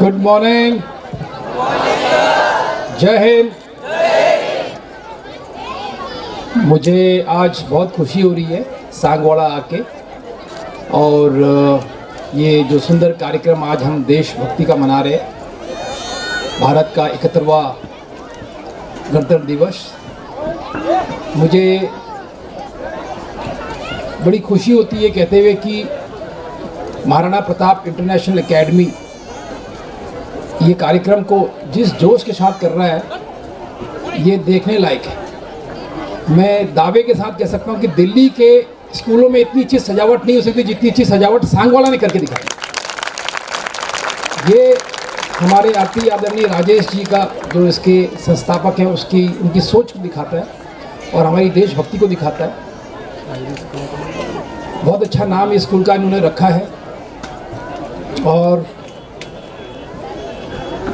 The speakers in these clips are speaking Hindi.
गुड मॉर्निंग, जय हिंद। मुझे आज बहुत खुशी हो रही है सांगवाड़ा आके, और ये जो सुंदर कार्यक्रम आज हम देशभक्ति का मना रहे हैं, भारत का 71वां गणतंत्र दिवस। मुझे बड़ी खुशी होती है कहते हुए कि महाराणा प्रताप इंटरनेशनल एकेडमी ये कार्यक्रम को जिस जोश के साथ कर रहा है, ये देखने लायक है। मैं दावे के साथ कह सकता हूँ कि दिल्ली के स्कूलों में इतनी अच्छी सजावट नहीं हो सकती जितनी अच्छी सजावट सांगवाड़ा ने करके दिखाई। ये हमारे अति आदरणीय राजेश जी का, जो इसके संस्थापक हैं, उनकी सोच को दिखाता है और हमारी देशभक्ति को दिखाता है। बहुत अच्छा नाम इस स्कूल का इन्होंने रखा है, और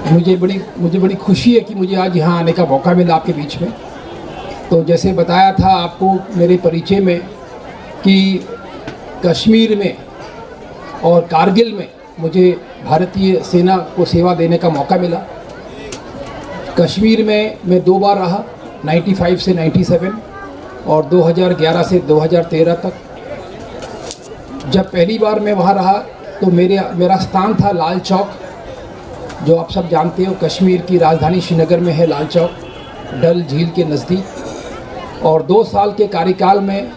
मुझे बड़ी खुशी है कि मुझे आज यहाँ आने का मौका मिला आपके बीच में। तो जैसे बताया था आपको मेरे परिचय में कि कश्मीर में और कारगिल में मुझे भारतीय सेना को सेवा देने का मौका मिला। कश्मीर में मैं 2 बार रहा, 95 से 97 और 2011 से 2013 तक। जब पहली बार मैं वहाँ रहा तो मेरा स्थान था लाल चौक, जो आप सब जानते हो कश्मीर की राजधानी श्रीनगर में है लाल चौक, डल झील के नज़दीक। और 2 साल के कार्यकाल में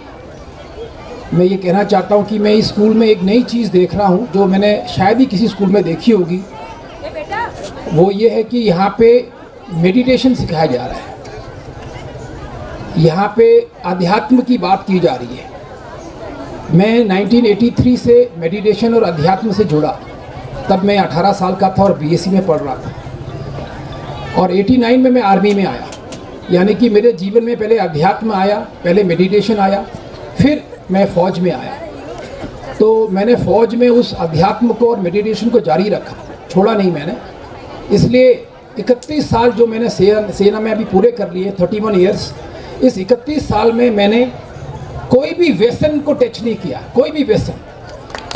मैं ये कहना चाहता हूँ कि मैं इस स्कूल में एक नई चीज़ देख रहा हूँ जो मैंने शायद ही किसी स्कूल में देखी होगी। वो ये है कि यहाँ पे मेडिटेशन सिखाया जा रहा है, यहाँ पे अध्यात्म की बात की जा रही है। मैं 1983 से मेडिटेशन और अध्यात्म से जुड़ा, तब मैं 18 साल का था और बीएससी में पढ़ रहा था। और 89 में मैं आर्मी में आया, यानी कि मेरे जीवन में पहले अध्यात्म आया, पहले मेडिटेशन आया, फिर मैं फ़ौज में आया। तो मैंने फ़ौज में उस अध्यात्म को और मेडिटेशन को जारी रखा, छोड़ा नहीं मैंने। इसलिए 31 साल जो मैंने सेना में अभी पूरे कर लिए, 31 ईयर्स, इस 31 साल में मैंने कोई भी व्यसन को टच नहीं किया। कोई भी व्यसन,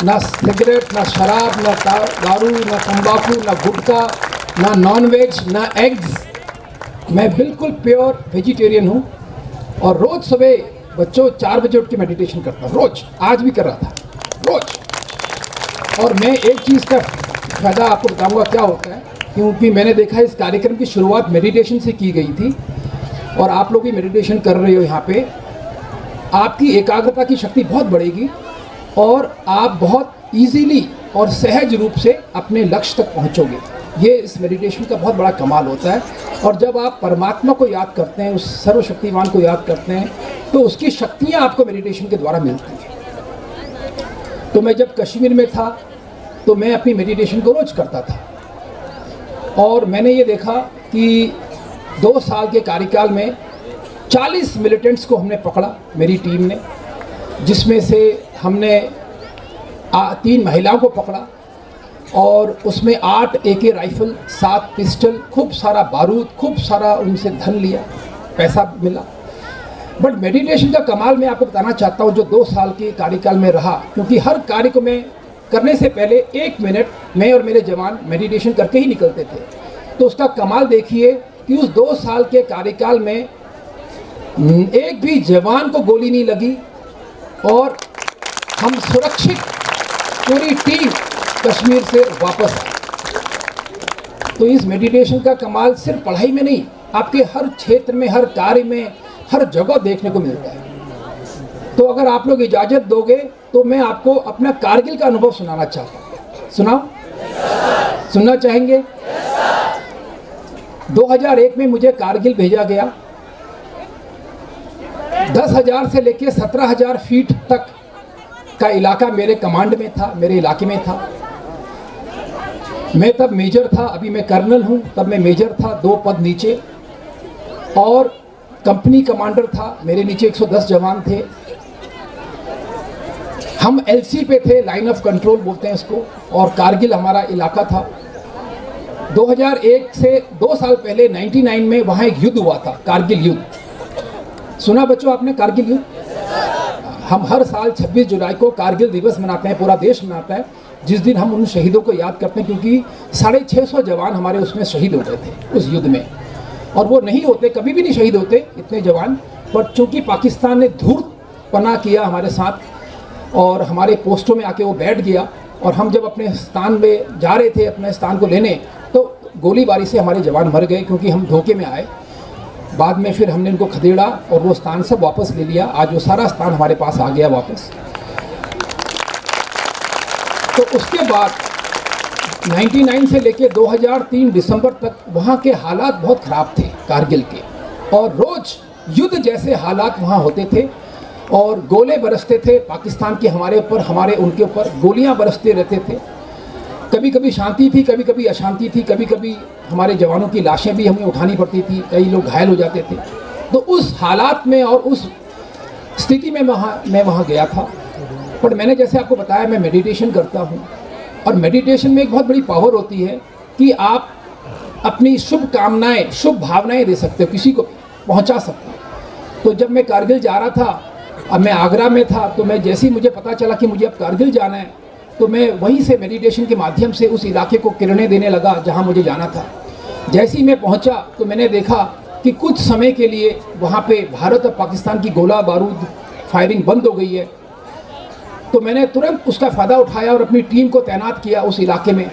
ना सिगरेट, ना शराब, ना दारू, ना तंबाकू, ना गुटखा, ना नॉनवेज, ना एग्स। मैं बिल्कुल प्योर वेजिटेरियन हूँ। और रोज़ सुबह बच्चों 4 बजे उठ के मेडिटेशन करता हूँ, रोज़। आज भी कर रहा था, रोज़। और मैं एक चीज़ का फ़ायदा आपको बताऊँगा क्या होता है, क्योंकि मैंने देखा इस कार्यक्रम की शुरुआत मेडिटेशन से की गई थी, और आप लोग भी मेडिटेशन कर रहे हो यहाँ पे। आपकी एकाग्रता की शक्ति बहुत बढ़ेगी और आप बहुत इजीली और सहज रूप से अपने लक्ष्य तक पहुँचोगे। ये इस मेडिटेशन का बहुत बड़ा कमाल होता है। और जब आप परमात्मा को याद करते हैं, उस सर्वशक्तिमान को याद करते हैं, तो उसकी शक्तियाँ आपको मेडिटेशन के द्वारा मिलती हैं। तो मैं जब कश्मीर में था तो मैं अपनी मेडिटेशन को रोज़ करता था, और मैंने ये देखा कि 2 साल के कार्यकाल में 40 मिलिटेंट्स को हमने पकड़ा, मेरी टीम ने, जिसमें से हमने 3 महिलाओं को पकड़ा, और उसमें 8 AK राइफल, 7 पिस्टल, खूब सारा बारूद, खूब सारा उनसे धन लिया, पैसा मिला। बट मेडिटेशन का कमाल मैं आपको बताना चाहता हूँ जो 2 साल के कार्यकाल में रहा, क्योंकि हर कार्य को मैं करने से पहले 1 मिनट मैं और मेरे जवान मेडिटेशन करके ही निकलते थे। तो उसका कमाल देखिए कि उस 2 साल के कार्यकाल में एक भी जवान को गोली नहीं लगी, और हम सुरक्षित पूरी टीम कश्मीर से वापस आई। तो इस मेडिटेशन का कमाल सिर्फ पढ़ाई में नहीं, आपके हर क्षेत्र में, हर कार्य में, हर जगह देखने को मिलता है। तो अगर आप लोग इजाज़त दोगे तो मैं आपको अपना कारगिल का अनुभव सुनाना चाहता हूँ। सुनाओ? सुनना चाहेंगे? 2001 में मुझे कारगिल भेजा गया। 10,000 से लेकर 17,000 फीट तक का इलाका मेरे कमांड में था, मेरे इलाके में था। मैं तब मेजर था, अभी मैं कर्नल हूँ, तब मैं मेजर था, 2 पद नीचे, और कंपनी कमांडर था, मेरे नीचे 110 जवान थे। हम LC पे थे, लाइन ऑफ कंट्रोल बोलते हैं इसको, और कारगिल हमारा इलाका था। 2001 से 2 साल पहले 99 में वहाँ एक युद्ध हुआ था, कारगिल युद्ध। सुना बच्चों आपने कारगिल युद्ध? हम हर साल 26 जुलाई को कारगिल दिवस मनाते हैं, पूरा देश मनाता है। जिस दिन हम उन शहीदों को याद करते हैं, क्योंकि 650 जवान हमारे उसमें शहीद हो गए थे उस युद्ध में, और वो नहीं होते, कभी भी नहीं शहीद होते इतने जवान, पर चूँकि पाकिस्तान ने धूर्तपना किया हमारे साथ और हमारे पोस्टों में आके वो बैठ गया, और हम जब अपने स्थान में जा रहे थे अपने स्थान को लेने, तो गोलीबारी से हमारे जवान मर गए क्योंकि हम धोखे में आए। बाद में फिर हमने उनको खदेड़ा और वो स्थान सब वापस ले लिया। आज वो सारा स्थान हमारे पास आ गया वापस। तो उसके बाद 99 से लेके 2003 दिसंबर तक वहाँ के हालात बहुत ख़राब थे कारगिल के, और रोज़ युद्ध जैसे हालात वहाँ होते थे और गोले बरसते थे पाकिस्तान के हमारे ऊपर, हमारे उनके ऊपर गोलियाँ बरसते रहते थे। कभी कभी शांति थी, कभी कभी अशांति थी, कभी कभी हमारे जवानों की लाशें भी हमें उठानी पड़ती थी, कई लोग घायल हो जाते थे। तो उस हालात में और उस स्थिति में मैं वहाँ गया था। पर मैंने जैसे आपको बताया, मैं मेडिटेशन करता हूँ, और मेडिटेशन में एक बहुत बड़ी पावर होती है कि आप अपनी शुभ कामनाएं, शुभ भावनाएं दे सकते हो, किसी को पहुँचा सकते हो। तो जब मैं कारगिल जा रहा था, अब मैं आगरा में था, तो मैं जैसे ही मुझे पता चला कि मुझे अब कारगिल जाना है, तो मैं वहीं से मेडिटेशन के माध्यम से उस इलाके को किरणें देने लगा जहाँ मुझे जाना था। जैसे ही मैं पहुँचा तो मैंने देखा कि कुछ समय के लिए वहाँ पे भारत और पाकिस्तान की गोला बारूद फायरिंग बंद हो गई है। तो मैंने तुरंत उसका फ़ायदा उठाया और अपनी टीम को तैनात किया उस इलाके में।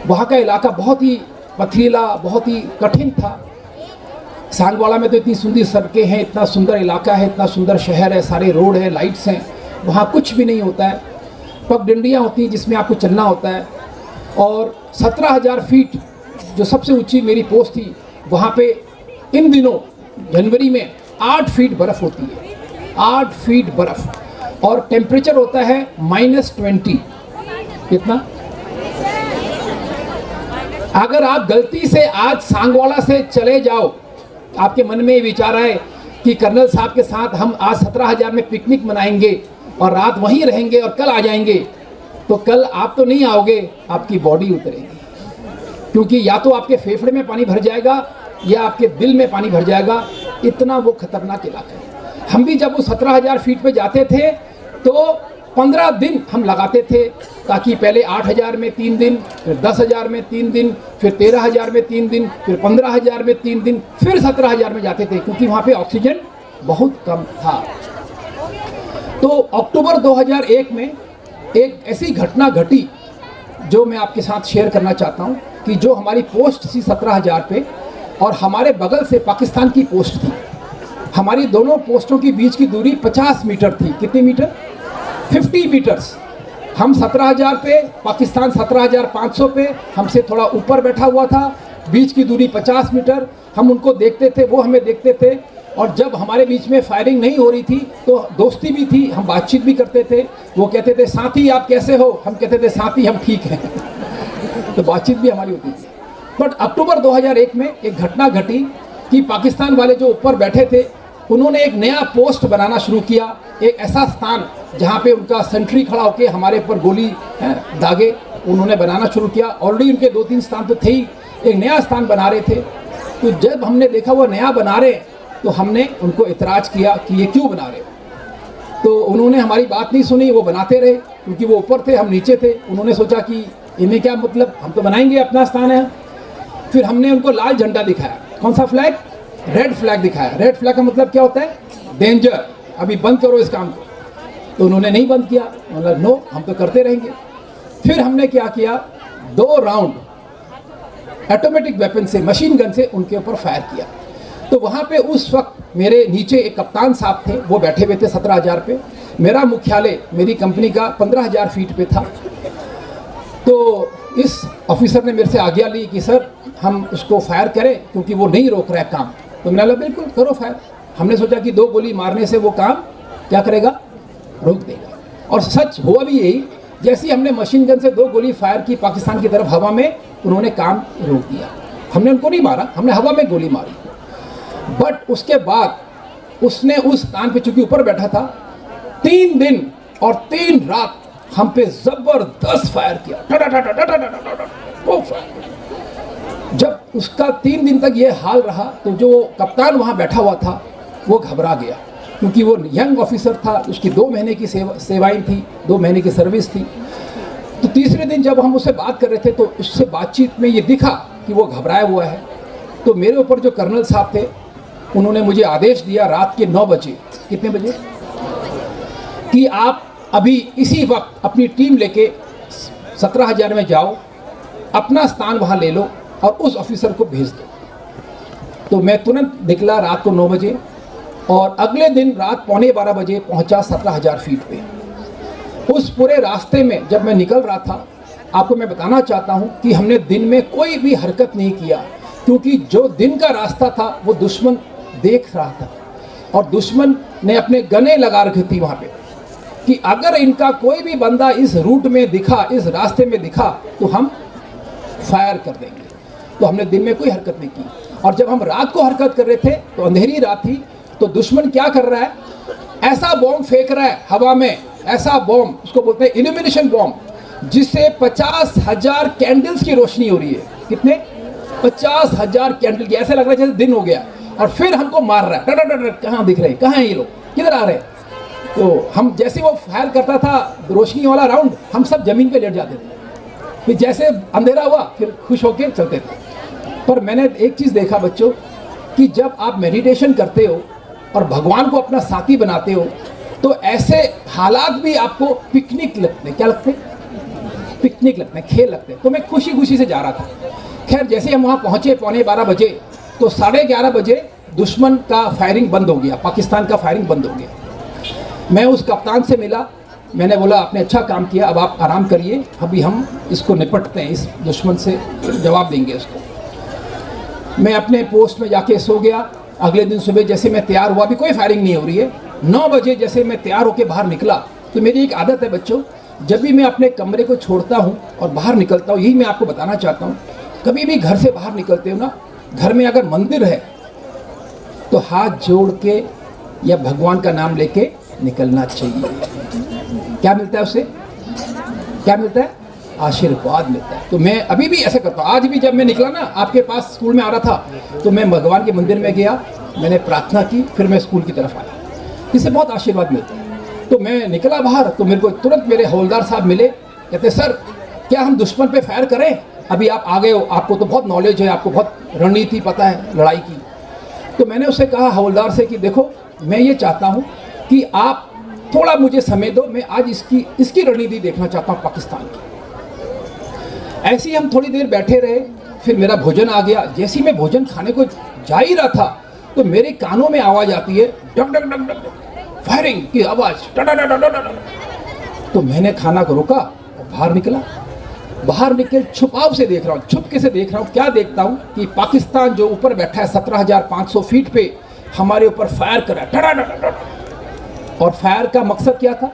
वहाँ का इलाका बहुत ही पथरीला, बहुत ही कठिन था। सांगवाड़ा में तो इतनी सुंदर सड़कें हैं, इतना सुंदर इलाका है, इतना सुंदर शहर है, सारे रोड है, लाइट्स हैं। वहाँ कुछ भी नहीं होता है, पगडंडियाँ होती हैं जिसमें आपको चलना होता है। और 17,000 फीट जो सबसे ऊंची मेरी पोस्ट थी, वहाँ पे इन दिनों जनवरी में 8 फीट बर्फ़ होती है, 8 फीट बर्फ़, और टेम्परेचर होता है -20। कितना? अगर आप गलती से आज सांगवाड़ा से चले जाओ, आपके मन में ये विचार आए कि कर्नल साहब के साथ हम आज 17,000 में पिकनिक मनाएंगे और रात वहीं रहेंगे और कल आ जाएंगे, तो कल आप तो नहीं आओगे, आपकी बॉडी उतरेगी, क्योंकि या तो आपके फेफड़े में पानी भर जाएगा या आपके दिल में पानी भर जाएगा। इतना वो खतरनाक इलाका है। हम भी जब वो 17,000 फीट पे जाते थे तो 15 दिन हम लगाते थे, ताकि पहले 8,000 में 3 दिन, फिर 10,000 में 3 दिन, फिर 13,000 में 3 दिन, फिर 15,000 में 3 दिन, फिर 17,000 में जाते थे, क्योंकि वहाँ पे ऑक्सीजन बहुत कम था। तो अक्टूबर 2001 में एक ऐसी घटना घटी जो मैं आपके साथ शेयर करना चाहता हूँ, कि जो हमारी पोस्ट थी 17,000 पे और हमारे बगल से पाकिस्तान की पोस्ट थी। हमारी दोनों पोस्टों के बीच की दूरी 50 मीटर थी। कितनी मीटर? 50 मीटर्स। हम 17,000 पे, पाकिस्तान 17,500 पे, हमसे थोड़ा ऊपर बैठा हुआ था, बीच की दूरी 50 मीटर। हम उनको देखते थे, वो हमें देखते थे, और जब हमारे बीच में फायरिंग नहीं हो रही थी तो दोस्ती भी थी, हम बातचीत भी करते थे। वो कहते थे साथी आप कैसे हो, हम कहते थे साथी हम ठीक हैं। तो बातचीत भी हमारी होती थी। बट अक्टूबर 2001 में एक घटना घटी कि पाकिस्तान वाले जो ऊपर बैठे थे, उन्होंने एक नया पोस्ट बनाना शुरू किया, एक ऐसा स्थान जहाँ पे उनका सेंट्री खड़ा होकर हमारे ऊपर गोली दागे उन्होंने बनाना शुरू किया। ऑलरेडी उनके 2-3 स्थान तो थे ही, एक नया स्थान बना रहे थे। तो जब हमने देखा वो नया बना रहे, तो हमने उनको इतराज़ किया कि ये क्यों बना रहे। तो उन्होंने हमारी बात नहीं सुनी, वो बनाते रहे, क्योंकि वो ऊपर थे हम नीचे थे। उन्होंने सोचा कि इन्हें क्या मतलब, हम तो बनाएंगे, अपना स्थान है। फिर हमने उनको लाल झंडा दिखाया। कौन सा फ्लैग? रेड फ्लैग दिखाया। रेड फ्लैग का मतलब क्या होता है? डेंजर, अभी बंद करो इस काम को। तो उन्होंने नहीं बंद किया, मतलब नो, हम तो करते रहेंगे। फिर हमने क्या किया, 2 राउंड ऑटोमेटिक वेपन से, मशीन गन से उनके ऊपर फायर किया। तो वहाँ पे उस वक्त मेरे नीचे एक कप्तान साहब थे, वो बैठे हुए थे 17,000 पे। मेरा मुख्यालय मेरी कंपनी का 15,000 फीट पे था। तो इस ऑफिसर ने मेरे से आज्ञा ली कि सर हम उसको फायर करें, क्योंकि वो नहीं रोक रहा है काम। तो मैंने बोला बिल्कुल करो फायर। हमने सोचा कि 2 गोली मारने से वो काम क्या करेगा, रोक देगा। और सच हुआ भी यही। जैसे ही हमने मशीन गन से 2 गोली फायर की पाकिस्तान की तरफ हवा में, उन्होंने काम रोक दिया। हमने उनको नहीं मारा, हमने हवा में गोली मारी। बट उसके बाद उसने उस स्थान पे, चूंकि ऊपर बैठा था, 3 दिन और 3 रात हम पे जबरदस्त फायर किया। जब उसका 3 दिन तक ये हाल रहा, तो जो कप्तान वहाँ बैठा हुआ था वो घबरा गया, क्योंकि वो यंग ऑफिसर था, उसकी 2 महीने की सेवाएं थी, 2 महीने की सर्विस थी। तो तीसरे दिन जब हम उससे बात कर रहे थे तो उससे बातचीत में ये दिखा कि वो घबराया हुआ है। तो मेरे ऊपर जो कर्नल साहब थे उन्होंने मुझे आदेश दिया रात के 9 बजे, कितने बजे, कि आप अभी इसी वक्त अपनी टीम लेके 17,000 में जाओ, अपना स्थान वहाँ ले लो और उस ऑफिसर को भेज दो। तो मैं तुरंत निकला रात को 9 बजे और अगले दिन रात 11:15 बजे पहुँचा 17,000 फीट पे। उस पूरे रास्ते में जब मैं निकल रहा था, आपको मैं बताना चाहता हूँ कि हमने दिन में कोई भी हरकत नहीं किया, क्योंकि जो दिन का रास्ता था वो दुश्मन देख रहा था और दुश्मन ने अपने गने लगा रखी थी वहाँ पे कि अगर इनका कोई भी बंदा इस रूट में दिखा, इस रास्ते में दिखा तो हम फायर कर देंगे। तो हमने दिन में कोई हरकत नहीं की। और जब हम रात को हरकत कर रहे थे तो अंधेरी रात थी, तो दुश्मन क्या कर रहा है, ऐसा बॉम्ब फेंक रहा है हवा में, ऐसा बॉम्ब, उसको बोलते हैं इल्यूमिनेशन बॉम्ब, जिससे 50,000 कैंडल्स की रोशनी हो रही है। कितने? 50,000 कैंडल की, ऐसे लग रहा है जैसे दिन हो गया। और फिर हमको मार रहा है, कहाँ दिख रहे हैं, कहाँ हैं ये लोग, किधर आ रहे हैं। तो हम जैसे वो फायर करता था रोशनी वाला राउंड, हम सब जमीन पे लेट जाते थे। फिर जैसे अंधेरा हुआ फिर खुश होकर चलते थे। पर मैंने एक चीज़ देखा बच्चों, कि जब आप मेडिटेशन करते हो और भगवान को अपना साथी बनाते हो तो ऐसे हालात भी आपको पिकनिक लगते हैं। क्या लगते हैं? पिकनिक लगते हैं, खेल लगते हैं। तो मैं खुशी खुशी से जा रहा था। खैर जैसे हम वहाँ पहुँचे 11:15 बजे, तो 11:30 बजे दुश्मन का फायरिंग बंद हो गया, पाकिस्तान का फायरिंग बंद हो गया। मैं उस कप्तान से मिला, मैंने बोला आपने अच्छा काम किया, अब आप आराम करिए, अभी हम इसको निपटते हैं, इस दुश्मन से जवाब देंगे इसको। मैं अपने पोस्ट में जाके सो गया। अगले दिन सुबह जैसे मैं तैयार हुआ, अभी कोई फायरिंग नहीं हो रही है, 9 बजे जैसे मैं तैयार होकर बाहर निकला, तो मेरी एक आदत है बच्चों, जब भी मैं अपने कमरे को छोड़ता हूँ और बाहर निकलता हूँ, यही मैं आपको बताना चाहता हूँ, कभी भी घर से बाहर निकलते हो ना, घर में अगर मंदिर है तो हाथ जोड़ के या भगवान का नाम लेके निकलना चाहिए। क्या मिलता है उससे? क्या मिलता है? आशीर्वाद मिलता है। तो मैं अभी भी ऐसा करता हूँ। आज भी जब मैं निकला ना, आपके पास स्कूल में आ रहा था, तो मैं भगवान के मंदिर में गया, मैंने प्रार्थना की, फिर मैं स्कूल की तरफ आया। इससे बहुत आशीर्वाद मिलता है। तो मैं निकला बाहर, तो मेरे को तुरंत मेरे हवलदार साहब मिले, कहते सर क्या हम दुश्मन पे फायर करें? अभी आप आ गए हो, आपको तो बहुत नॉलेज है, आपको बहुत रणनीति पता है लड़ाई की। तो मैंने उससे कहा हवलदार से कि देखो मैं ये चाहता हूँ कि आप थोड़ा मुझे समय दो, मैं आज इसकी रणनीति देखना चाहता हूँ पाकिस्तान की। ऐसे ही हम थोड़ी देर बैठे रहे, फिर मेरा भोजन आ गया। जैसे ही मैं भोजन खाने को जा ही रहा था तो मेरे कानों में आवाज़ आती है, duck duck duck duck, firing की आवाज़, तो मैंने खाना को रोका और बाहर निकला। बाहर निकल छुपाव से देख रहा हूँ, छुपके से देख रहा हूँ। क्या देखता हूँ कि पाकिस्तान जो ऊपर बैठा है 17,500 फीट पे, हमारे ऊपर फायर कर रहा है। और फायर का मकसद क्या था?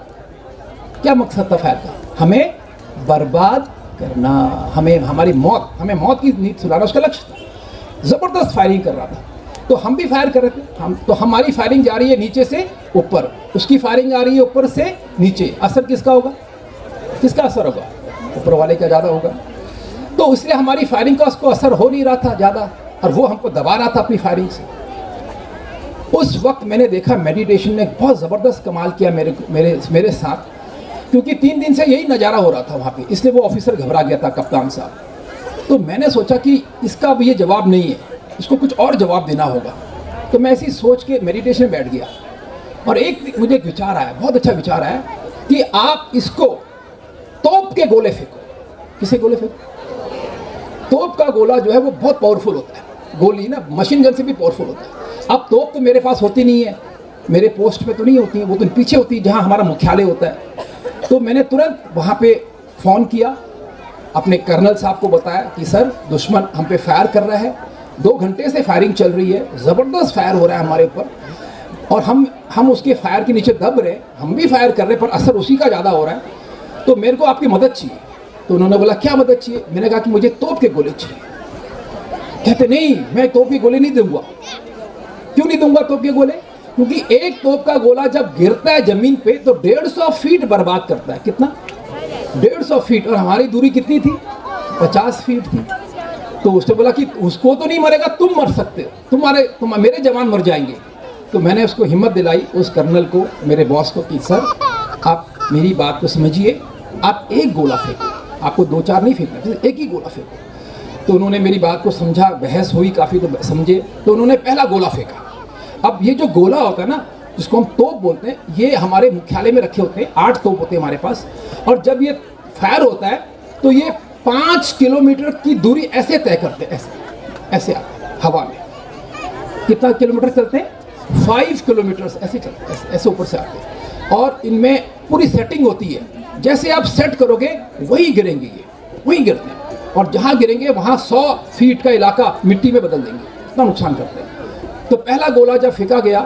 क्या मकसद था फायर का? हमें बर्बाद करना, हमें हमारी मौत, हमें मौत की नींद सुलाना उसका लक्ष्य था। ज़बरदस्त फायरिंग कर रहा था। तो हम भी फायर कर रहे थे। तो हमारी फायरिंग जा रही है नीचे से ऊपर, उसकी फायरिंग आ रही है ऊपर से नीचे। असर किसका होगा? किसका असर होगा? ऊपर वाले का ज़्यादा होगा। तो इसलिए हमारी फायरिंग का उसको असर हो नहीं रहा था ज़्यादा, और वो हमको दबा रहा था अपनी फायरिंग से। उस वक्त मैंने देखा मेडिटेशन ने बहुत ज़बरदस्त कमाल किया मेरे साथ, क्योंकि 3 दिन से यही नज़ारा हो रहा था वहाँ पे, इसलिए वो ऑफिसर घबरा गया था, कप्तान साहब। तो मैंने सोचा कि इसका अब ये जवाब नहीं है, इसको कुछ और जवाब देना होगा। तो मैं ऐसी सोच के मेडिटेशन में बैठ गया और एक मुझे विचार आया, बहुत अच्छा विचार आया, कि आप इसको तोप के गोले फेंको। किसे गोले फेंको? तोप का गोला जो है वो बहुत पावरफुल होता है, गोली ना मशीन गन से भी पावरफुल होता है। अब तोप तो मेरे पास होती नहीं है, मेरे पोस्ट पे तो नहीं होती है, वो तो पीछे होती है जहाँ हमारा मुख्यालय होता है। तो मैंने तुरंत वहाँ पे फ़ोन किया, अपने कर्नल साहब को बताया कि सर दुश्मन हम पे फायर कर रहा है, 2 घंटे से फायरिंग चल रही है, ज़बरदस्त फायर हो रहा है हमारे ऊपर, और हम उसके फायर के नीचे दब रहे, हम भी फायर कर रहे पर असर उसी का ज़्यादा हो रहा है, तो मेरे को आपकी मदद चाहिए। तो उन्होंने बोला क्या मदद चाहिए? मैंने कहा कि मुझे तोप के गोले चाहिए। कहते नहीं, मैं तोप के गोले नहीं दूंगा। क्यों नहीं दूंगा तोप के गोले? क्योंकि एक तोप का गोला जब गिरता है जमीन पे तो 150 फीट बर्बाद करता है। कितना? 150 फीट, और हमारी दूरी कितनी थी? 50 फीट थी। तो उसने बोला कि उसको तो नहीं मरेगा, तुम मर सकते हो, मेरे जवान मर जाएंगे। तो मैंने उसको हिम्मत दिलाई, उस कर्नल को, मेरे बॉस को, कि सर आप मेरी बात को समझिए, आप एक गोला फेंको। आपको 2-4 नहीं फेंकना, एक ही गोला फेंको। तो उन्होंने मेरी बात को समझा, बहस हुई काफ़ी, तो समझे, तो उन्होंने पहला गोला फेंका। अब ये जो गोला होता है ना, जिसको हम तोप बोलते हैं, ये हमारे मुख्यालय में रखे होते हैं, 8 तोप होते हैं हमारे पास। और जब ये फायर होता है तो ये 5 किलोमीटर की दूरी ऐसे तय करते हैं, ऐसे आते हैं हवा में। कितना किलोमीटर चलते हैं? 5 किलोमीटर ऐसे चलते हैं, ऐसे ऊपर से आते हैं। और इनमें पूरी सेटिंग होती है, जैसे आप सेट करोगे वही गिरेंगे, ये वही गिरते हैं। और जहाँ गिरेंगे वहाँ 100 फीट का इलाका मिट्टी में बदल देंगे, इतना नुकसान करते हैं। तो पहला गोला जब फेंका गया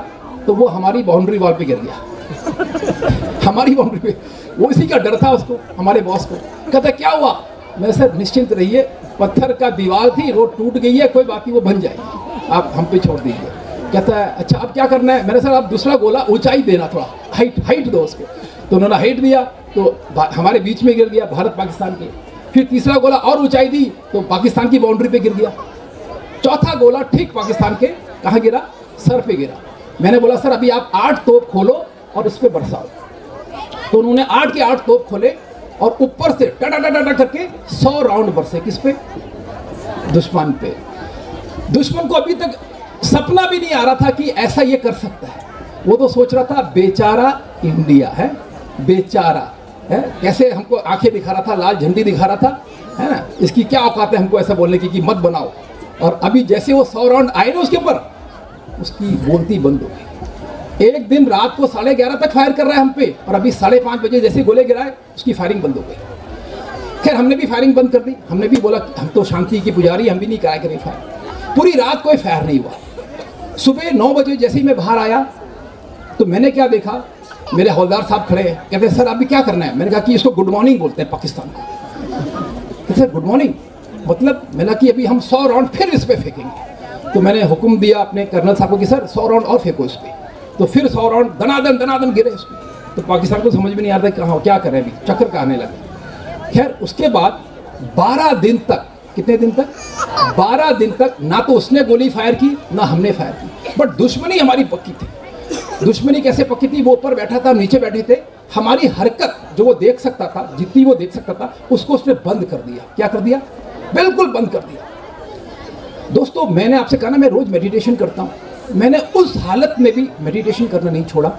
तो वो हमारी बाउंड्री वॉल पे गिर गया। हमारी बाउंड्री पे, वो इसी का डर था उसको, हमारे बॉस को। कहता क्या हुआ? मैं सर निश्चिंत रहिए, पत्थर का दीवार थी, रोड टूट गई है, कोई बात नहीं, वो बन जाएगी, आप हम पे छोड़ दीजिए। कहता है अच्छा अब क्या करना है? मैंने सर आप दूसरा गोला ऊंचाई देना, थोड़ा हाइट दो उसको। तो उन्होंने हाइट दिया, तो हमारे बीच में गिर गया, भारत पाकिस्तान के। फिर तीसरा गोला और ऊंचाई दी तो पाकिस्तान की बाउंड्री पे गिर गया। चौथा गोला ठीक पाकिस्तान के कहाँ गिरा? सर पे गिरा। मैंने बोला सर अभी आप 8 तोप खोलो और इस पे बरसाओ। तो उन्होंने 8 के 8 तोप खोले और ऊपर से टटा करके 100 राउंड बरसे। किस पे? दुश्मन पे। दुश्मन को अभी तक सपना भी नहीं आ रहा था कि ऐसा ये कर सकता है। वो तो सोच रहा था बेचारा इंडिया है, बेचारा है, कैसे हमको आंखें दिखा रहा था, लाल झंडी दिखा रहा था, है ना, इसकी क्या औकात है हमको ऐसा बोलने की कि मत बनाओ। और अभी जैसे वो 100 राउंड आए ना उसके ऊपर, उसकी बोलती बंद हो गई। एक दिन रात को 11:30 तक फायर कर रहा है हम पे, और अभी 5:30 बजे जैसे गोले गिराए उसकी फायरिंग बंद हो गई। खैर हमने भी फायरिंग बंद कर दी, हमने भी बोला हम तो शांति की पुजारी, हम भी नहीं कराए करें फायर। पूरी रात कोई फायर नहीं हुआ। सुबह 9 बजे जैसे ही मैं बाहर आया तो मैंने क्या देखा, मेरे हवलदार साहब खड़े हैं, कहते हैं सर अभी क्या करना है? मैंने कहा कि इसको गुड मॉर्निंग बोलते हैं पाकिस्तान को। कहते हैं गुड मॉर्निंग मतलब? मैंने कहा कि अभी हम 100 राउंड फिर इस पर फेंकेंगे। तो मैंने हुक्म दिया अपने कर्नल साहब को कि सर 100 राउंड और फेंको इस पर। तो फिर 100 राउंड दनादन गिरे इस पर। तो पाकिस्तान को समझ में नहीं आता कहाँ क्या करें, अभी चक्कर का आने लगे। खैर उसके बाद 12 दिन तक, कितने दिन तक? 12 दिन तक ना तो उसने गोली फायर की ना हमने फायर की, बट दुश्मनी हमारी पक्की थी। दुश्मनी कैसे पक्की थी? वो ऊपर बैठा था, नीचे बैठे थे, हमारी हरकत जो वो देख सकता था, जितनी वो देख सकता था, उसको उसने बंद कर दिया। क्या कर दिया? बिल्कुल बंद कर दिया। दोस्तों मैंने आपसे कहा ना मैं रोज मेडिटेशन करता हूँ, मैंने उस हालत में भी मेडिटेशन करना नहीं छोड़ा।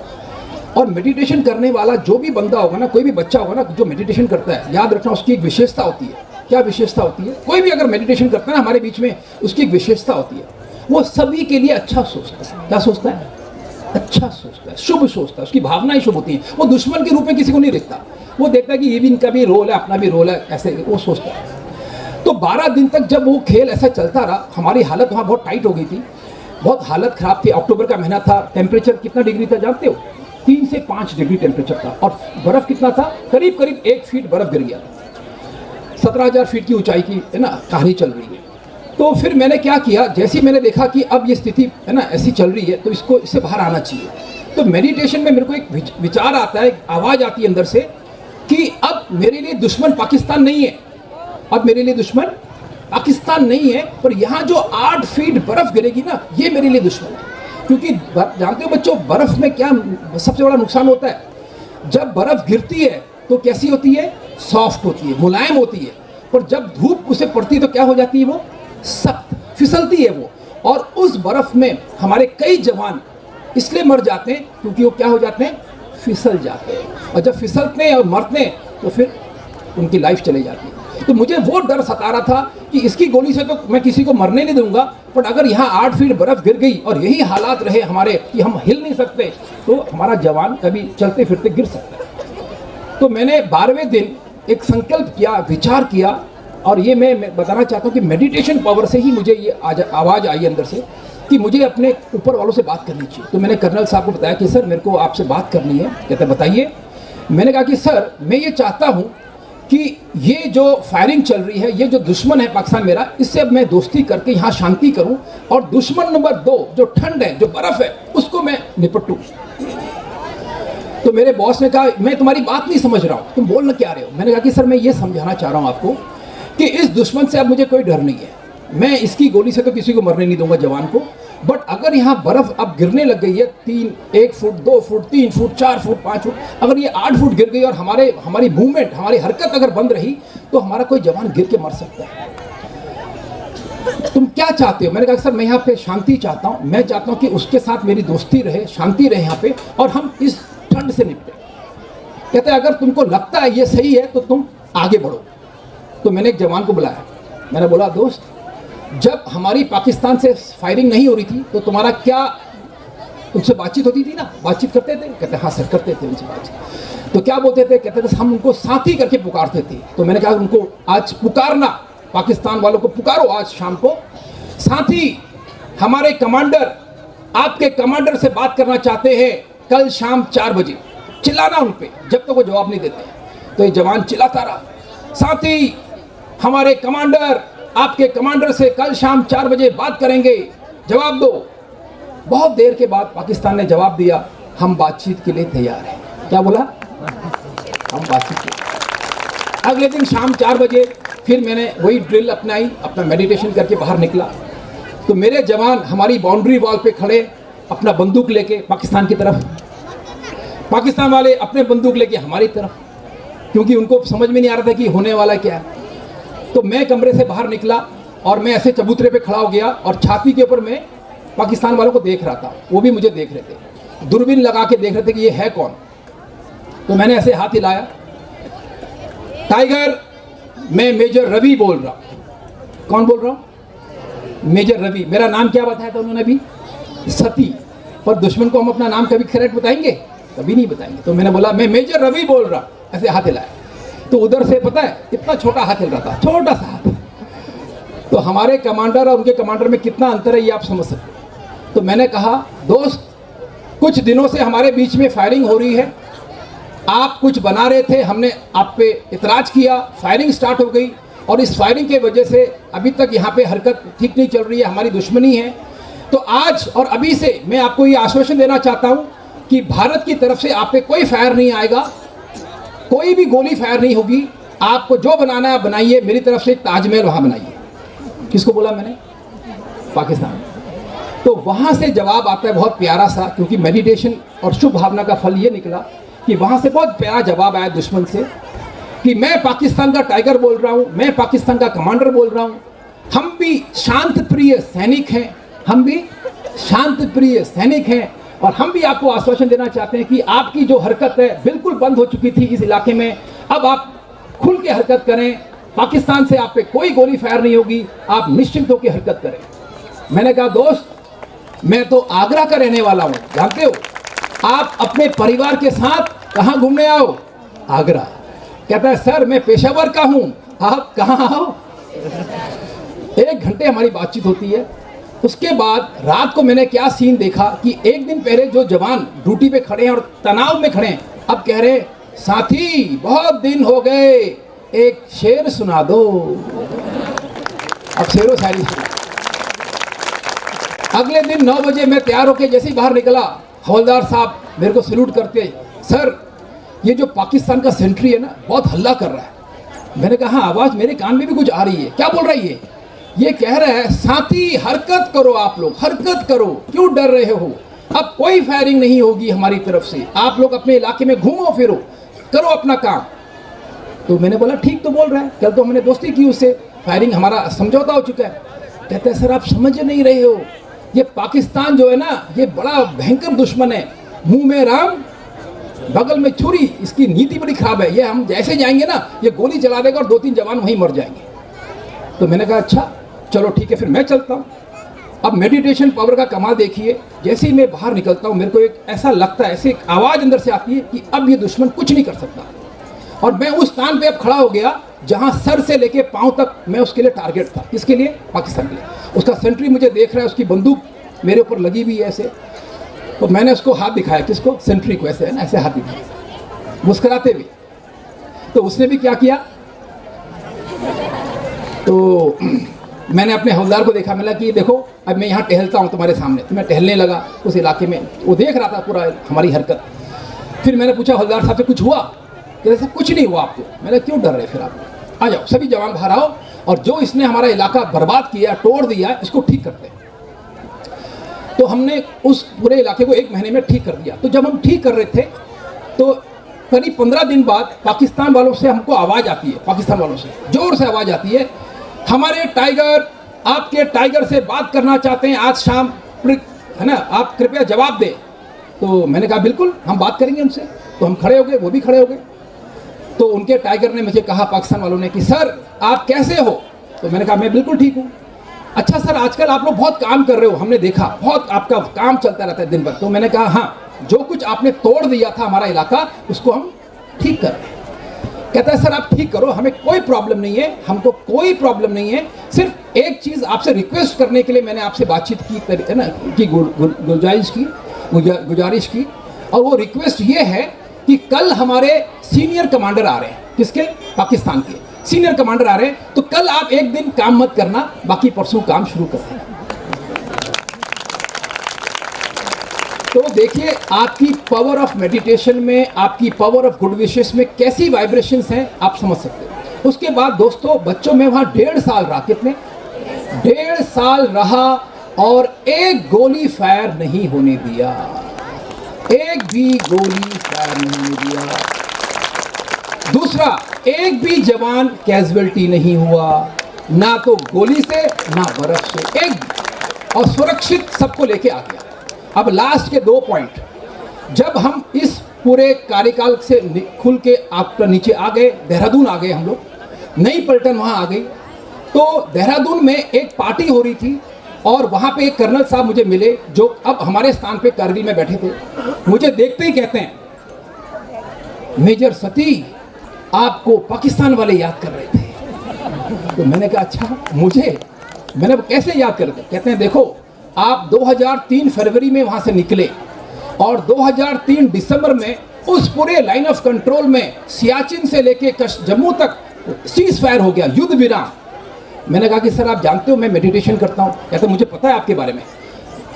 और मेडिटेशन करने वाला जो भी बंदा होगा ना, कोई भी बच्चा होगा ना जो मेडिटेशन करता है, याद रखना उसकी एक विशेषता होती है। क्या विशेषता होती है? कोई भी अगर मेडिटेशन करता है ना हमारे बीच में, उसकी एक विशेषता होती है, वो सभी के लिए अच्छा सोचता है। क्या सोचता है? अच्छा सोचता है, शुभ सोचता है, उसकी भावनाएं शुभ होती हैं। वो दुश्मन के रूप में किसी को नहीं देखता, वो देखता है कि ये भी इनका भी रोल है, अपना भी रोल है, ऐसे वो सोचता है। तो 12 दिन तक जब वो खेल ऐसा चलता रहा, हमारी हालत वहाँ बहुत टाइट हो गई थी, बहुत हालत खराब थी। अक्टूबर का महीना था, टेम्परेचर कितना डिग्री था जानते हो? 3 से 5 डिग्री टेम्परेचर था। और बर्फ कितना था? करीब 1 फीट बर्फ गिर गया था। 17,000 फीट की ऊंचाई की, है ना, कहानी चल रही है। तो फिर मैंने क्या किया, जैसे ही मैंने देखा कि अब ये स्थिति है ना ऐसी चल रही है, तो इससे बाहर आना चाहिए। तो मेडिटेशन में मेरे को एक विचार आता है, एक आवाज़ आती है अंदर से कि अब मेरे लिए दुश्मन पाकिस्तान नहीं है, अब मेरे लिए दुश्मन पाकिस्तान नहीं है, पर यहाँ जो 8 फीट बर्फ गिरेगी ना, ये मेरे लिए दुश्मन है। क्योंकि जानते हो बच्चों, बर्फ में क्या सबसे बड़ा नुकसान होता है? जब बर्फ गिरती है तो कैसी होती है? सॉफ्ट होती है, मुलायम होती है। पर जब धूप उसे पड़ती है तो क्या हो जाती है? वो सख्त, फिसलती है वो। और उस बर्फ में हमारे कई जवान इसलिए मर जाते हैं क्योंकि वो क्या हो जाते हैं? फिसल जाते हैं। और जब फिसलते हैं और मरते हैं तो फिर उनकी लाइफ चली जाती है। तो मुझे वो डर सता रहा था कि इसकी गोली से तो मैं किसी को मरने नहीं दूंगा, पर अगर यहाँ 8 फीट बर्फ गिर गई और यही हालात रहे हमारे कि हम हिल नहीं सकते, तो हमारा जवान कभी चलते फिरते गिर सकता है। तो मैंने 12वें दिन एक संकल्प किया, विचार किया, और ये मैं बताना चाहता हूँ कि मेडिटेशन पावर से ही मुझे ये आवाज़ आई अंदर से कि मुझे अपने ऊपर वालों से बात करनी चाहिए। तो मैंने कर्नल साहब को बताया कि सर मेरे को आपसे बात करनी है। कहते बताइए। मैंने कहा कि सर मैं ये चाहता हूँ कि ये जो फायरिंग चल रही है, ये जो दुश्मन है पाकिस्तान मेरा, इससे अब मैं दोस्ती करके यहाँ शांति करूँ, और दुश्मन नंबर 2 जो ठंड है, जो बर्फ़ है, उसको मैं निपटूँ। तो मेरे बॉस ने कहा मैं तुम्हारी बात नहीं समझ रहा हूँ, तुम बोल क्या रहे हो? मैंने कहा कि सर मैं ये समझाना चाह रहा हूँ आपको कि इस दुश्मन से अब मुझे कोई डर नहीं है। मैं इसकी गोली से तो किसी को मरने नहीं दूंगा, जवान को, बट अगर यहाँ बर्फ अब गिरने लग गई है 1 foot 2 foot 3 foot 4 foot 5 foot, अगर ये 8 फुट गिर गई और हमारी मूवमेंट, हमारी हरकत अगर बंद रही तो हमारा कोई जवान गिर के मर सकता है। तुम क्या चाहते हो? मैंने कहा सर मैं यहाँ पे शांति चाहता हूँ, मैं चाहता हूँ कि उसके साथ मेरी दोस्ती रहे, शांति रहे यहाँ पे, और हम इस ठंड से निपटे। कहते अगर तुमको लगता है ये सही है तो तुम आगे बढ़ो। तो मैंने एक जवान को बुलाया, मैंने बोला दोस्त, जब हमारी पाकिस्तान से फायरिंग नहीं हो रही थी तो तुम्हारा क्या उनसे बातचीत होती थी ना, बातचीत करते थे? कहते हाँ सर करते थे उनसे बातचीत। तो क्या बोलते थे? कहते थे हम उनको साथी करके पुकारते थे। तो मैंने कहा उनको आज पुकारना, पाकिस्तान वालों को पुकारो आज शाम को, साथी हमारे कमांडर आपके कमांडर से बात करना चाहते हैं कल शाम 4 बजे। चिल्लाना उन पे जब तक वो जवाब नहीं देते। तो ये जवान चिल्लाता रहा, साथी हमारे कमांडर आपके कमांडर से कल शाम 4 बजे बात करेंगे, जवाब दो। बहुत देर के बाद पाकिस्तान ने जवाब दिया, हम बातचीत के लिए तैयार हैं। क्या बोला? हम बातचीत के लिए। अगले दिन शाम 4 बजे फिर मैंने वही ड्रिल अपनाई, अपना मेडिटेशन करके बाहर निकला। तो मेरे जवान हमारी बाउंड्री वॉल पे खड़े अपना बंदूक लेके पाकिस्तान की तरफ, पाकिस्तान वाले अपने बंदूक लेके हमारी तरफ, क्योंकि उनको समझ में नहीं आ रहा था कि होने वाला क्या है। तो मैं कमरे से बाहर निकला और मैं ऐसे चबूतरे पे खड़ा हो गया और छाती के ऊपर मैं पाकिस्तान वालों को देख रहा था, वो भी मुझे देख रहे थे, दूरबीन लगा के देख रहे थे कि ये है कौन। तो मैंने ऐसे हाथ हिलाया, टाइगर मैं मेजर रवि बोल रहा हूँ। कौन बोल रहा हूँ? मेजर रवि। मेरा नाम क्या बताया था उन्होंने अभी? सती। पर दुश्मन को हम अपना नाम कभी करेक्ट बताएंगे? कभी नहीं बताएंगे। तो मैंने बोला मैं मेजर रवि बोल रहा, ऐसे हाथ हिलाया। तो उधर से पता है कितना छोटा हाथ हिल रहा था, छोटा सा हाथ। तो हमारे कमांडर और उनके कमांडर में कितना अंतर है ये आप समझ सकते हो। तो मैंने कहा दोस्त, कुछ दिनों से हमारे बीच में फायरिंग हो रही है, आप कुछ बना रहे थे, हमने आप पे इतराज किया, फायरिंग स्टार्ट हो गई, और इस फायरिंग के वजह से अभी तक यहाँ पे हरकत ठीक नहीं चल रही है, हमारी दुश्मनी है। तो आज और अभी से मैं आपको ये आश्वासन देना चाहता हूँ कि भारत की तरफ से आप पे कोई फायर नहीं आएगा, कोई भी गोली फायर नहीं होगी। आपको जो बनाना है बनाइए, मेरी तरफ से ताजमहल वहाँ बनाइए। किसको बोला मैंने? पाकिस्तान। तो वहाँ से जवाब आता है बहुत प्यारा सा, क्योंकि मेडिटेशन और शुभ भावना का फल ये निकला कि वहाँ से बहुत प्यारा जवाब आया दुश्मन से कि मैं पाकिस्तान का टाइगर बोल रहा हूँ, मैं पाकिस्तान का कमांडर बोल रहा हूँ, हम भी शांत प्रिय सैनिक हैं, हम भी शांत प्रिय सैनिक हैं, और हम भी आपको आश्वासन देना चाहते हैं कि आपकी जो हरकत है बिल्कुल बंद हो चुकी थी इस इलाके में, अब आप खुल के हरकत करें, पाकिस्तान से आप पे कोई गोली फायर नहीं होगी, आप निश्चिंत होकर हरकत करें। मैंने कहा दोस्त, मैं तो आगरा का रहने वाला हूँ, जानते हो, आप अपने परिवार के साथ कहाँ घूमने आओ? आगरा। कहता है सर मैं पेशावर का हूँ, आप कहाँ आओ? 1 घंटे हमारी बातचीत होती है। उसके बाद रात को मैंने क्या सीन देखा कि एक दिन पहले जो जवान ड्यूटी पे खड़े हैं और तनाव में खड़े हैं, अब कह रहे साथी बहुत दिन हो गए, एक शेर सुना दो। अब शेरो शायरी सुना। अगले दिन 9 बजे मैं तैयार होकर जैसे ही बाहर निकला, हवलदार साहब मेरे को सैल्यूट करते, सर ये जो पाकिस्तान का सेंट्री है ना बहुत हल्ला कर रहा है। मैंने कहा आवाज़ मेरे कान में भी कुछ आ रही है, क्या बोल रही है? ये कह रहा है साथी हरकत करो, आप लोग हरकत करो, क्यों डर रहे हो, अब कोई फायरिंग नहीं होगी हमारी तरफ से, आप लोग अपने इलाके में घूमो फिरो, करो अपना काम। तो मैंने बोला ठीक तो बोल रहा है, कल तो हमने दोस्ती की उससे, फायरिंग हमारा समझौता हो चुका है। कहते हैं सर आप समझ नहीं रहे हो, ये पाकिस्तान जो है ना ये बड़ा भयंकर दुश्मन है, मुंह में राम बगल में छुरी, इसकी नीति बड़ी खराब है, ये हम जैसे जाएंगे ना ये गोली चला देगा और 2-3 जवान वहीं मर जाएंगे। तो मैंने कहा अच्छा चलो ठीक है फिर मैं चलता हूँ। अब मेडिटेशन पावर का कमाल देखिए, जैसे ही मैं बाहर निकलता हूँ मेरे को एक ऐसा लगता है, ऐसे एक आवाज़ अंदर से आती है कि अब ये दुश्मन कुछ नहीं कर सकता, और मैं उस स्थान पे अब खड़ा हो गया जहाँ सर से लेके पाँव तक मैं उसके लिए टारगेट था। किसके लिए? पाकिस्तान के लिए। उसका सेंट्री मुझे देख रहा है, उसकी बंदूक मेरे ऊपर लगी हुई है ऐसे। तो मैंने उसको हाथ दिखाया, किसको? सेंट्री को, ऐसे है ना, ऐसे हाथ दिखाया मुस्कुराते हुए। तो उसने भी क्या किया, तो मैंने अपने हवलदार को देखा, मैंने कि देखो अब मैं यहाँ टहलता हूँ तुम्हारे सामने। तो मैं टहलने लगा उस इलाके में, वो देख रहा था पूरा हमारी हरकत। फिर मैंने पूछा हवलदार साहब से कुछ हुआ? कहते साहब कुछ नहीं हुआ आपको। मैंने क्यों डर रहे फिर आप, आ जाओ सभी जवान बाहर आओ, और जो इसने हमारा इलाका बर्बाद किया, तोड़ दिया, इसको ठीक करते हैं। तो हमने उस पूरे इलाके को 1 महीने में ठीक कर दिया। तो जब हम ठीक कर रहे थे तो करीब 15 दिन बाद पाकिस्तान वालों से हमको आवाज़ आती है, पाकिस्तान वालों से ज़ोर से आवाज़ आती है, हमारे टाइगर आपके टाइगर से बात करना चाहते हैं आज शाम, है ना, आप कृपया जवाब दें। तो मैंने कहा बिल्कुल हम बात करेंगे उनसे। तो हम खड़े हो गए, वो भी खड़े हो गए। तो उनके टाइगर ने मुझे कहा, पाकिस्तान वालों ने, कि सर आप कैसे हो? तो मैंने कहा मैं बिल्कुल ठीक हूँ। अच्छा सर आजकल आप लोग बहुत काम कर रहे हो, हमने देखा बहुत आपका काम चलता रहता है दिन भर। तो मैंने कहा हाँ, जो कुछ आपने तोड़ दिया था हमारा इलाका उसको हम ठीक कर रहे हैं। कहता है सर आप ठीक करो, हमें कोई प्रॉब्लम नहीं है, हमको कोई प्रॉब्लम नहीं है, सिर्फ एक चीज़ आपसे रिक्वेस्ट करने के लिए मैंने आपसे बातचीत की, है ना, की गुजारिश की। और वो रिक्वेस्ट ये है कि कल हमारे सीनियर कमांडर आ रहे हैं, किसके? पाकिस्तान के सीनियर कमांडर आ रहे हैं, तो कल आप एक दिन काम मत करना, बाकी परसों काम शुरू करना। तो देखिए आपकी पावर ऑफ मेडिटेशन में, आपकी पावर ऑफ गुड विशेस में कैसी वाइब्रेशंस हैं आप समझ सकते हो। उसके बाद दोस्तों बच्चों में वहाँ 1.5 साल रहा, कितने? 1.5 साल रहा और एक गोली फायर नहीं होने दिया, एक भी गोली फायर नहीं होने दिया। दूसरा, एक भी जवान कैजुअल्टी नहीं हुआ, ना तो गोली से ना बर्फ से, एक, और सुरक्षित सबको लेके आ गया। अब लास्ट के 2 पॉइंट, जब हम इस पूरे कार्यकाल से खुल के आप नीचे आ गए, देहरादून आ गए हम लोग, नई पलटन वहाँ आ गई, तो देहरादून में एक पार्टी हो रही थी और वहाँ पे एक कर्नल साहब मुझे मिले जो अब हमारे स्थान पे कारगिल में बैठे थे। मुझे देखते ही कहते हैं, मेजर सती आपको पाकिस्तान वाले याद कर रहे थे। तो मैंने कहा अच्छा मुझे? मैंने कैसे याद कर रहे थे? कहते हैं देखो आप 2003 फरवरी में वहाँ से निकले और 2003 दिसंबर में उस पूरे लाइन ऑफ कंट्रोल में सियाचिन से लेके जम्मू तक सीज फायर हो गया, युद्ध विराम। मैंने कहा कि सर आप जानते हो मैं मेडिटेशन करता हूँ। कहते मुझे पता है आपके बारे में।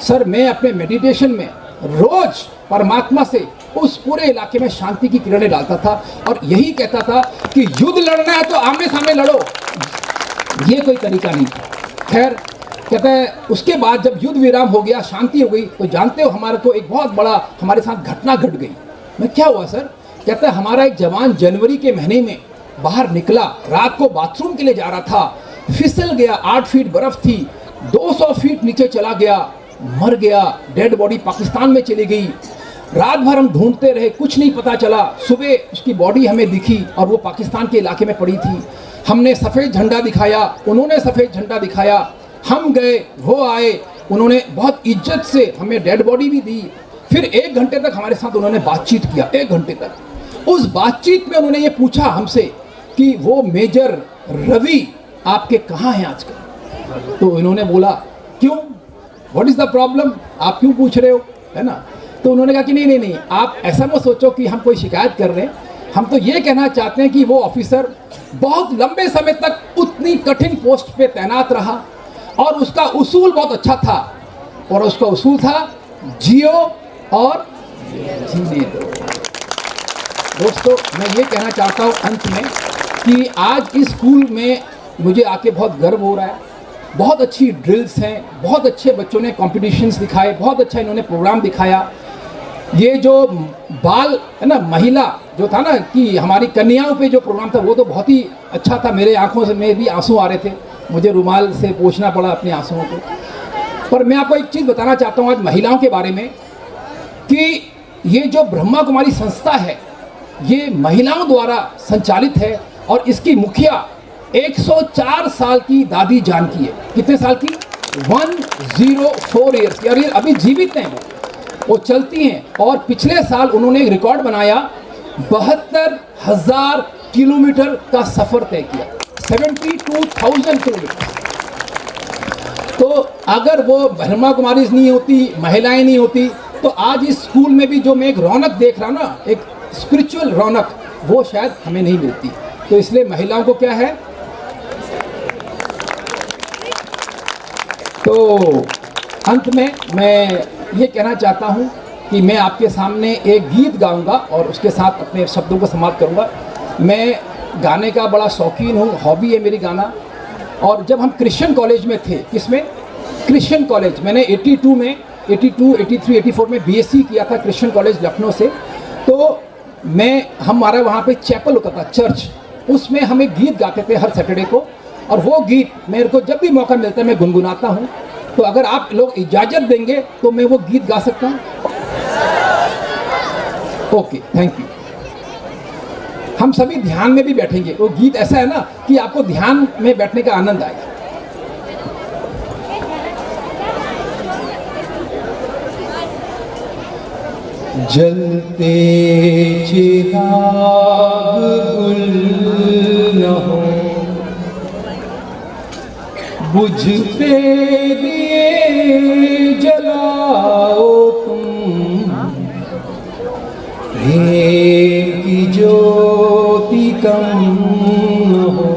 सर मैं अपने मेडिटेशन में रोज परमात्मा से उस पूरे इलाके में शांति की किरणें डालता था और यही कहता था कि युद्ध लड़ना है तो आमने सामने लड़ो, ये कोई तरीका नहीं था। खैर कहते हैं उसके बाद जब युद्ध विराम हो गया, शांति हो गई, तो जानते हो हमारे को एक बहुत बड़ा हमारे साथ घटना घट गई। मैं क्या हुआ सर? कहता है हमारा एक जवान जनवरी के महीने में बाहर निकला, रात को बाथरूम के लिए जा रहा था, फिसल गया, 8 फीट बर्फ थी, 200 फीट नीचे चला गया, मर गया, डेड बॉडी पाकिस्तान में चली गई। रात भर हम ढूंढते रहे, कुछ नहीं पता चला। सुबह उसकी बॉडी हमें दिखी और वो पाकिस्तान के इलाके में पड़ी थी। हमने सफ़ेद झंडा दिखाया, उन्होंने सफ़ेद झंडा दिखाया, हम गए, वो आए, उन्होंने बहुत इज्जत से हमें डेड बॉडी भी दी। फिर 1 घंटे तक हमारे साथ उन्होंने बातचीत किया, 1 घंटे तक। उस बातचीत में उन्होंने ये पूछा हमसे कि वो मेजर रवि आपके कहाँ हैं आजकल? तो इन्होंने बोला क्यों, व्हाट इज़ द प्रॉब्लम, आप क्यों पूछ रहे हो, है ना? तो उन्होंने कहा कि नहीं, आप ऐसा मत सोचो कि हम कोई शिकायत कर रहे हैं, हम तो ये कहना चाहते हैं कि वो ऑफिसर बहुत लंबे समय तक उतनी कठिन पोस्ट पे तैनात रहा और उसका उसूल बहुत अच्छा था, और उसका उसूल था जियो और जीने दो। दोस्तों मैं ये कहना चाहता हूँ अंत में कि आज इस स्कूल में मुझे आके बहुत गर्व हो रहा है। बहुत अच्छी ड्रिल्स हैं, बहुत अच्छे बच्चों ने कॉम्पिटिशन्स दिखाए, बहुत अच्छा इन्होंने प्रोग्राम दिखाया। ये जो बाल है ना, महिला जो था ना कि हमारी कन्याओं पे जो प्रोग्राम था वो तो बहुत ही अच्छा था। मेरे आंखों से में भी आंसू आ रहे थे, मुझे रुमाल से पोंछना पड़ा अपने आंसुओं को। पर मैं आपको एक चीज़ बताना चाहता हूँ आज महिलाओं के बारे में कि ये जो ब्रह्मा कुमारी संस्था है ये महिलाओं द्वारा संचालित है और इसकी मुखिया 104 साल की दादी जानकी है। कितने साल की? 104 ईयर्स की, और ये अभी जीवित हैं, वो चलती हैं। और पिछले साल उन्होंने एक रिकॉर्ड बनाया, 72,000 किलोमीटर का सफ़र तय किया, 72,000 किलोमीटर। तो अगर वो ब्रह्मा कुमारी नहीं होती, महिलाएं नहीं होती, तो आज इस स्कूल में भी जो मैं एक रौनक देख रहा हूँ ना, एक स्पिरिचुअल रौनक, वो शायद हमें नहीं मिलती। तो इसलिए महिलाओं को क्या है, तो अंत में मैं ये कहना चाहता हूँ कि मैं आपके सामने एक गीत गाऊंगा और उसके साथ अपने शब्दों को समाप्त करूँगा। मैं गाने का बड़ा शौकीन हूँ, हॉबी है मेरी गाना। और जब हम क्रिश्चियन कॉलेज में थे, किसमें? क्रिश्चियन कॉलेज, मैंने 82 में 82, 83, 84 में बीएससी किया था क्रिश्चियन कॉलेज लखनऊ से। तो हमारा वहाँ पे चैपल होता था, चर्च, उसमें हम एक गीत गाते थे हर सैटरडे को, और वो गीत मेरे को जब भी मौका मिलता है मैं गुनगुनाता हूँ। तो अगर आप लोग इजाज़त देंगे तो मैं वो गीत गा सकता हूँ। Okay, thank you. हम सभी ध्यान में भी बैठेंगे। वो गीत ऐसा है ना कि आपको ध्यान में बैठने का आनंद आएगा। जलते चिराग गुल न हो, बुझते दिए जलाओ तुम, प्रेम की ज्योति कम न हो।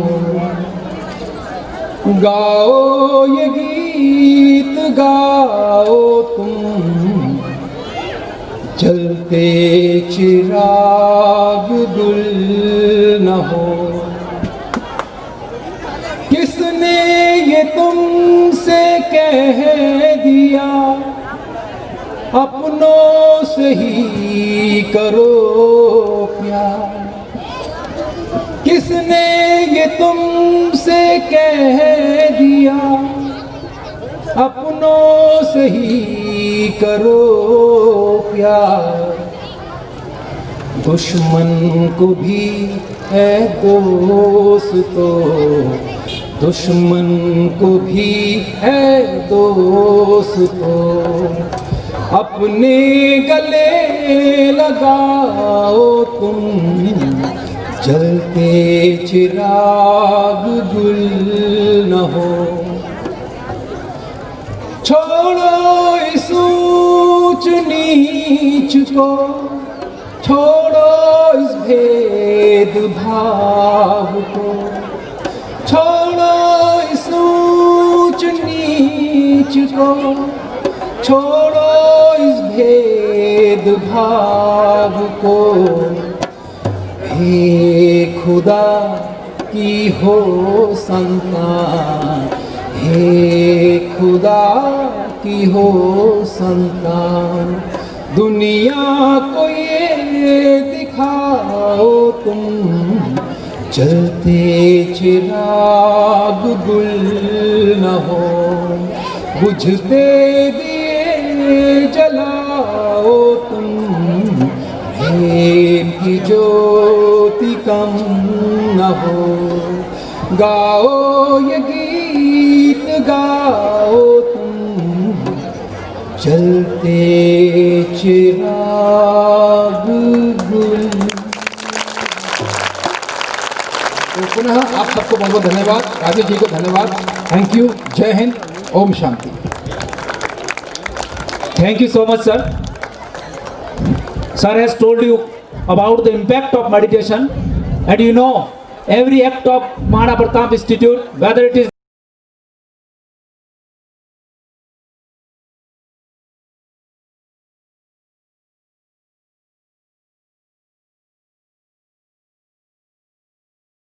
गाओ ये गीत गाओ तुम, जलते चिराग गुल न हो। किसने ये तुमसे कह दिया, अपनों से ही करो प्यार। किसने ये तुमसे कह दिया, अपनों से ही करो प्यार। दुश्मन को भी है दोस्तों, दुश्मन को भी है दोस्तों, अपने गले लगाओ तुम, जलते चिराग गुल न हो। छोड़ो इस ऊंच नीच को, छोड़ो इस भेदभाव को, छोड़ो इस ऊंच नीच को, छोड़ो इस भेदभाव को। हे खुदा की हो संतान, हे खुदा की हो संतान, दुनिया को ये दिखाओ तुम, जलते चिराग गुल न हो। बुझते दिए जलाओ तुम, प्रेम की ज्योति कम न हो। गाओ ये गीत गाओ तुम, जलते चिराग गुल। तो पुनः आप सबको बहुत बहुत धन्यवाद, राजेश जी को धन्यवाद, थैंक यू, जय Hind, Om Shanti. Thank you so much, sir. Sir has told you about the impact of meditation, and you know every act of Mahana Pratap Institute, whether it is